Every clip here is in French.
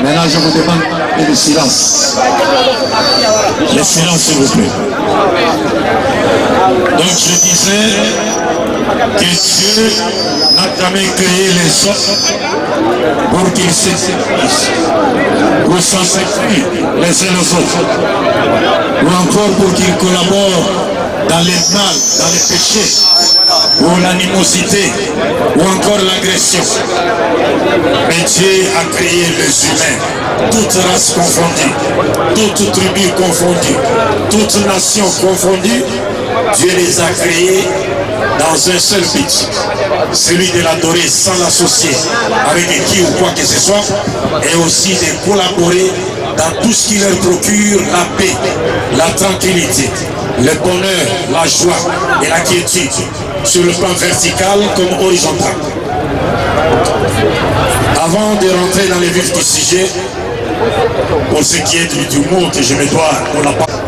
Maintenant, je vous demande le silence. Le silence, s'il vous plaît. Donc, je disais que Dieu n'a jamais créé les hommes pour qu'ils s'exécutent, pour s'enseigner les uns aux autres, ou encore pour qu'ils collaborent dans les mal, dans les péchés, ou l'animosité, ou encore l'agression. Mais Dieu a créé les humains, toutes races confondues, toutes tribus confondues, toutes nations confondues. Dieu les a créés dans un seul but, celui de l'adorer sans l'associer avec qui ou quoi que ce soit, et aussi de collaborer dans tout ce qui leur procure la paix, la tranquillité, le bonheur, la joie et la quiétude, sur le plan vertical comme horizontal. Avant de rentrer dans les vifs du sujet, pour ce qui est du mot que je me dois pour la parole,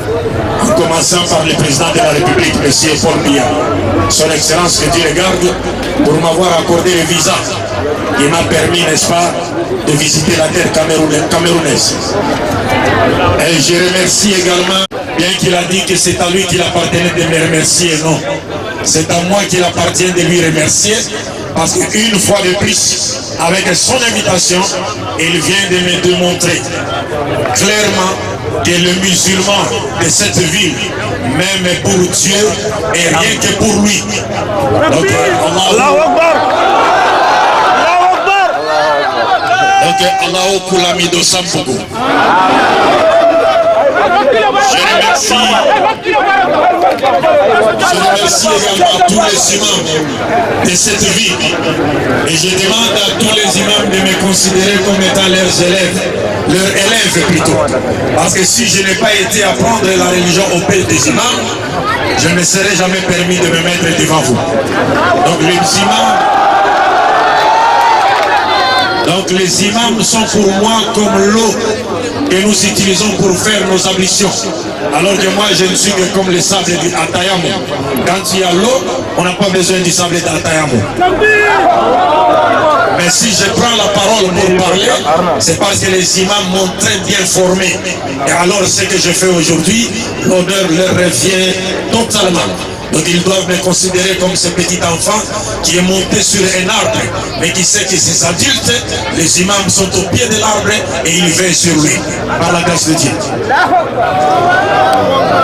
en commençant par le président de la République, M. Paul Biya, son Excellence, que Dieu le garde, pour m'avoir accordé le visa qui m'a permis, n'est-ce pas, de visiter la terre camerounaise. Et je remercie également, bien qu'il a dit que c'est à lui qu'il appartenait de me remercier, non. C'est à moi qu'il appartient de lui remercier, parce qu'une fois de plus, avec son invitation, il vient de me démontrer clairement que le musulman de cette ville, même pour Dieu, et rien que pour lui. Donc, Allahu Akbar. Donc, Allahu Kulamido Sampogo. Je remercie également tous les imams de cette ville. Et je demande à tous les imams de me considérer comme étant leurs élèves plutôt. Parce que si je n'ai pas été apprendre la religion au pays des imams, je ne me serais jamais permis de me mettre devant vous. Donc les imams sont pour moi comme l'eau que nous utilisons pour faire nos ablutions. Alors que moi je ne suis que comme le sable d'Atayamo. Quand il y a l'eau, on n'a pas besoin du sable d'Atayamo. Mais si je prends la parole pour parler, c'est parce que les imams m'ont très bien formé. Et alors ce que je fais aujourd'hui, l'honneur leur revient totalement. Donc ils doivent me considérer comme ce petit enfant qui est monté sur un arbre, mais qui sait que ces adultes, les imams sont au pied de l'arbre et ils veillent sur lui, par la grâce de Dieu.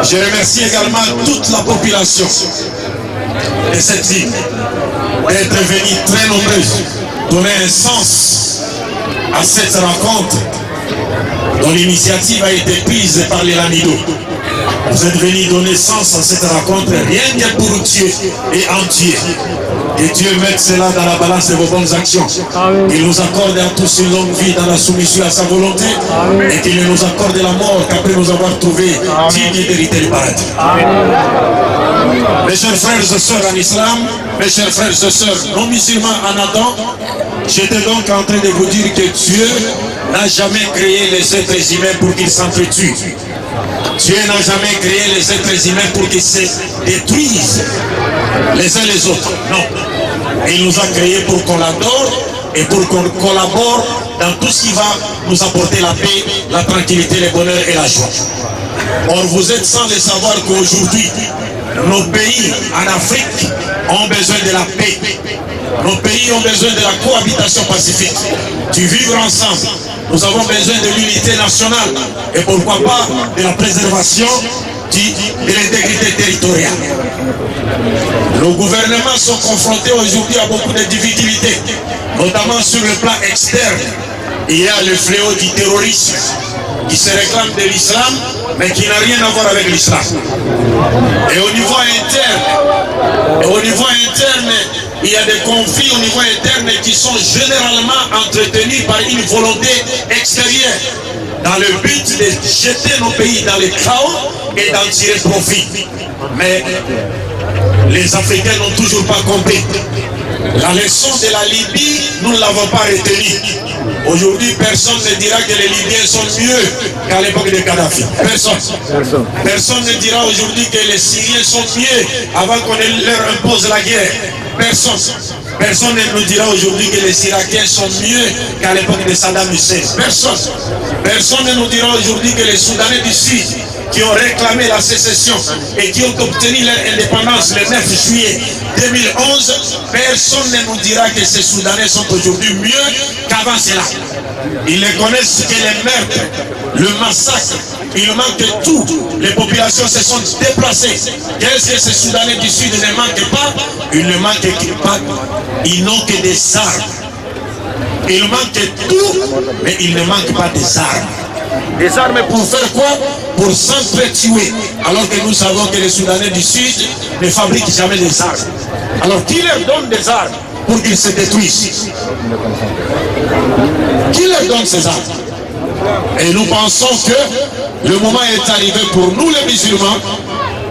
Je remercie également toute la population de cette ville d'être venue très nombreuse, donner un sens à cette rencontre dont l'initiative a été prise par les Lamido. Vous êtes venus donner sens à cette rencontre, rien que pour Dieu et en Dieu. Que Dieu mette cela dans la balance de vos bonnes actions. Il nous accorde à tous une longue vie dans la soumission à sa volonté. Et qu'il nous accorde la mort qu'après nous avoir trouvé dignes d'hériter le paradis. Mes chers frères et sœurs en islam, mes chers frères et sœurs non musulmans en Adam, j'étais donc en train de vous dire que Dieu n'a jamais créé les êtres humains pour qu'ils s'entretuent. Dieu n'a jamais créé les êtres humains pour qu'ils se détruisent les uns les autres. Non. Il nous a créés pour qu'on l'adore et pour qu'on collabore dans tout ce qui va nous apporter la paix, la tranquillité, le bonheur et la joie. Or, vous êtes sans le savoir qu'aujourd'hui, nos pays en Afrique ont besoin de la paix. Nos pays ont besoin de la cohabitation pacifique, du vivre ensemble. Nous avons besoin de l'unité nationale et pourquoi pas de la préservation de l'intégrité territoriale. Nos gouvernements sont confrontés aujourd'hui à beaucoup de difficultés, notamment sur le plan externe. Il y a le fléau du terrorisme qui se réclame de l'islam, mais qui n'a rien à voir avec l'islam. Et au niveau interne, il y a des conflits au niveau interne qui sont généralement entretenus par une volonté extérieure, dans le but de jeter nos pays dans le chaos et d'en tirer profit. Mais les Africains n'ont toujours pas compris. La leçon de la Libye, nous ne l'avons pas retenue. Aujourd'hui, personne ne dira que les Libyens sont mieux qu'à l'époque de Kadhafi. Personne. Personne ne dira aujourd'hui que les Syriens sont mieux avant qu'on leur impose la guerre. Personne. Personne ne nous dira aujourd'hui que les Irakiens sont mieux qu'à l'époque de Saddam Hussein. Personne. Personne ne nous dira aujourd'hui que les Soudanais du Sud qui ont réclamé la sécession et qui ont obtenu leur indépendance le 9 juillet 2011, personne ne nous dira que ces Soudanais sont aujourd'hui mieux qu'avant cela. Ils ne connaissent que les meurtres, le massacre, il manque tout. Les populations se sont déplacées. Qu'est-ce que ces Soudanais du Sud ne manquent pas? Ils ne manquent pas, ils n'ont que des armes. Ils manquent tout, mais ils ne manquent pas des armes. Des armes pour faire quoi? Pour s'entretuer. Alors que nous savons que les Soudanais du Sud ne fabriquent jamais des armes. Alors qui leur donne des armes pour qu'ils se détruisent? Qui leur donne ces armes? Et nous pensons que le moment est arrivé pour nous les musulmans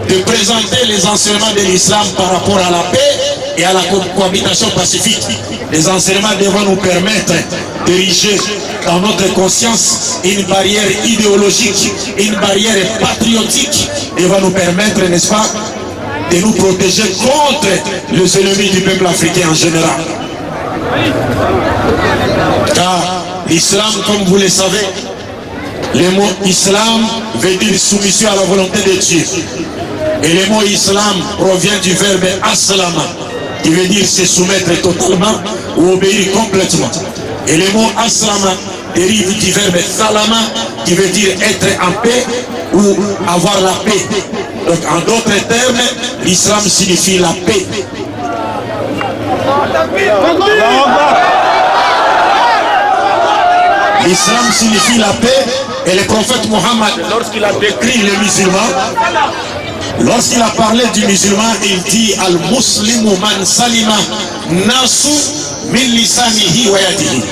de présenter les enseignements de l'islam par rapport à la paix et à la cohabitation pacifique. Les enseignements devront nous permettre d'ériger dans notre conscience une barrière idéologique, une barrière patriotique, et va nous permettre, n'est-ce pas, de nous protéger contre les ennemis du peuple africain en général. Car l'islam, comme vous le savez, le mot islam veut dire soumission à la volonté de Dieu. Et le mot islam provient du verbe aslama, qui veut dire se soumettre totalement ou obéir complètement. Et le mot aslama dérive du verbe salama, qui veut dire être en paix ou avoir la paix. Donc en d'autres termes, l'islam signifie la paix. L'islam signifie la paix, et le prophète Mohammed, lorsqu'il a décrit les musulmans, lorsqu'il a parlé du musulman, il dit al-muslimu man salima nasu min lisanihi wa yadihi.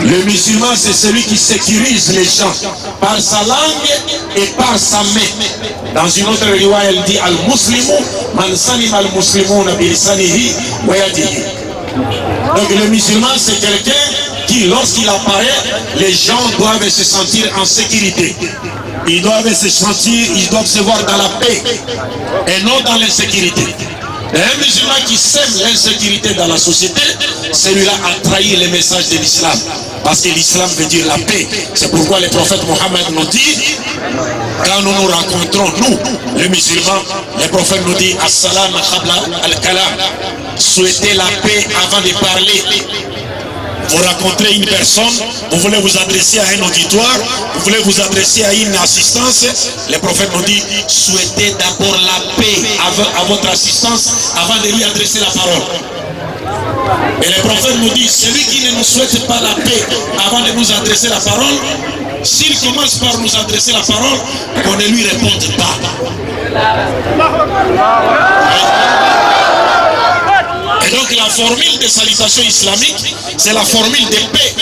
Le musulman, c'est celui qui sécurise les gens par sa langue et par sa main. Dans une autre riwaya, elle dit al-muslimu man salima al-muslimuna bi lisanihi wa yadihi. Donc le musulman, c'est quelqu'un qui, lorsqu'il apparaît, les gens doivent se sentir en sécurité. Ils doivent se sentir, ils doivent se voir dans la paix et non dans l'insécurité. Un musulman qui sème l'insécurité dans la société, celui-là a trahi le message de l'islam. Parce que l'islam veut dire la paix. C'est pourquoi le prophète Mohammed nous dit, quand nous nous rencontrons, nous, les musulmans, le prophète nous dit, As-salam khabla al-kalam. Souhaitez la paix avant de parler. Vous rencontrez une personne, vous voulez vous adresser à un auditoire, vous voulez vous adresser à une assistance, le prophète nous dit, souhaitez d'abord la paix à votre assistance avant de lui adresser la parole. Et le prophète nous dit, celui qui ne nous souhaite pas la paix avant de nous adresser la parole, s'il commence par nous adresser la parole, qu'on ne lui réponde pas. Et donc la formule de salutation islamique, c'est la formule de paix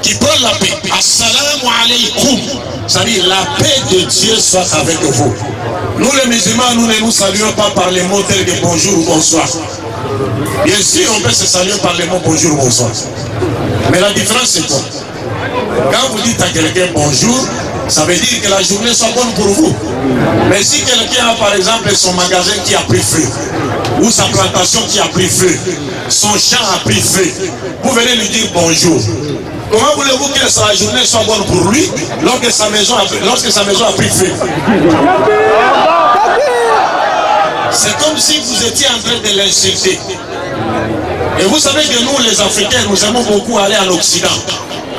qui prend la paix. Assalamu alaikum. C'est-à-dire la paix de Dieu soit avec vous. Nous les musulmans, nous ne nous saluons pas par les mots tels que bonjour ou bonsoir. Bien sûr, on peut se saluer par les mots bonjour ou bonsoir. Mais la différence c'est quoi? Quand vous dites à quelqu'un bonjour, ça veut dire que la journée soit bonne pour vous. Mais si quelqu'un a par exemple son magasin qui a pris feu, ou sa plantation qui a pris feu, son champ a pris feu, vous venez lui dire bonjour. Comment voulez-vous que sa journée soit bonne pour lui lorsque sa maison a pris feu? C'est comme si vous étiez en train de l'insulter. Et vous savez que nous les Africains, nous aimons beaucoup aller en Occident,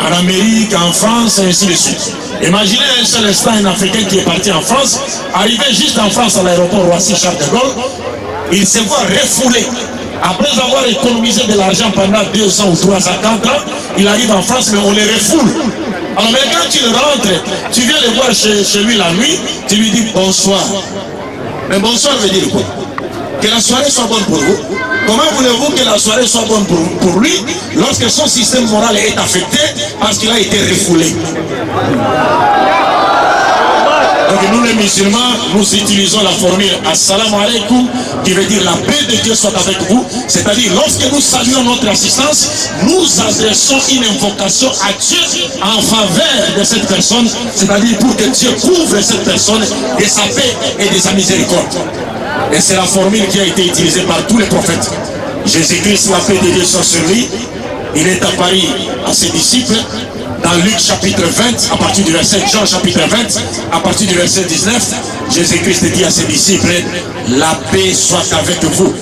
en Amérique, en France, et ainsi de suite. Imaginez un seul instant un Africain qui est parti en France, arrivé juste en France à l'aéroport Roissy-Charles de Gaulle, il se voit refoulé. Après avoir économisé de l'argent pendant 2 ans ou 3 ans, 4 ans, il arrive en France, mais on les refoule. Alors mais quand tu rentres, tu viens le voir chez lui la nuit, tu lui dis bonsoir. Mais bonsoir veut dire quoi? Que la soirée soit bonne pour vous. Comment voulez-vous que la soirée soit bonne pour lui lorsque son système moral est affecté parce qu'il a été refoulé? Donc nous les musulmans, nous utilisons la formule Assalamu alaikum, qui veut dire la paix de Dieu soit avec vous. C'est-à-dire lorsque nous saluons notre assistance, nous adressons une invocation à Dieu en faveur de cette personne, c'est-à-dire pour que Dieu couvre cette personne de sa paix et de sa miséricorde. Et c'est la formule qui a été utilisée par tous les prophètes. Jésus-Christ, la paix de Dieu soit sur lui. Il est apparu à ses disciples dans Luc chapitre 20, à partir du verset Jean chapitre 20, à partir du verset 19. Jésus-Christ dit à ses disciples, la paix soit avec vous.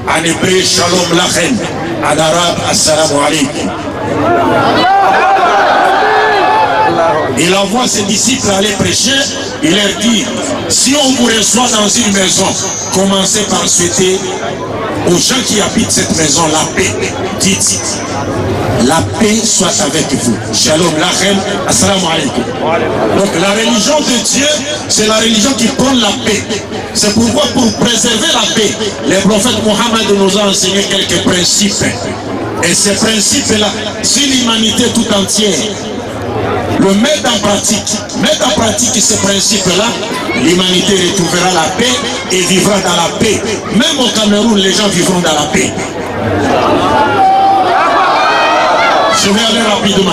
En hébreu, shalom lachem. En arabe, assalamu alaikum. Il envoie ses disciples aller prêcher. Il leur dit, si on vous reçoit dans une maison, commencez par souhaiter aux gens qui habitent cette maison la paix. Dites, la paix soit avec vous. Shalom lachem, assalamu alaikum. Donc la religion de Dieu, c'est la religion qui prend la paix. C'est pourquoi pour préserver la paix, le prophète Mohammed nous a enseigné quelques principes. Et ces principes-là, si l'humanité tout entière le mettre en pratique ces principes-là, l'humanité retrouvera la paix et vivra dans la paix. Même au Cameroun, les gens vivront dans la paix. Je vais aller rapidement.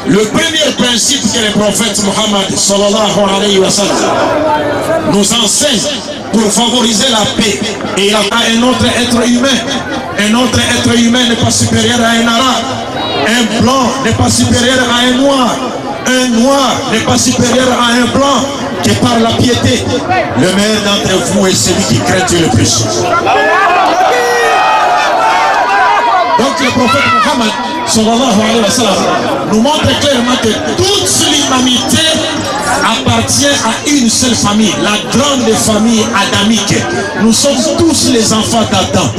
Le premier principe que le prophète Mohammed sallallahu alayhi wa sallam nous enseigne pour favoriser la paix, et il a un autre être humain. Un autre être humain n'est pas supérieur à un arabe. Un blanc n'est pas supérieur à un noir. Un noir n'est pas supérieur à un blanc qui par la piété. Le meilleur d'entre vous est celui qui craint Dieu le plus. Donc le prophète Mohammed sallallahu alayhi wa sallam nous montre clairement que toute l'humanité appartient à une seule famille, la grande famille adamique. Nous sommes tous les enfants d'Adam.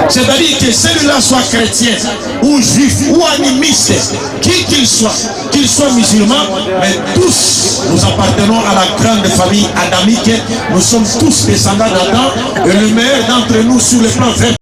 C'est-à-dire que celui-là soit chrétien ou juif ou animiste, qui qu'il soit musulman, mais tous nous appartenons à la grande famille adamique. Nous sommes tous descendants d'Adam, et le meilleur d'entre nous sur le plan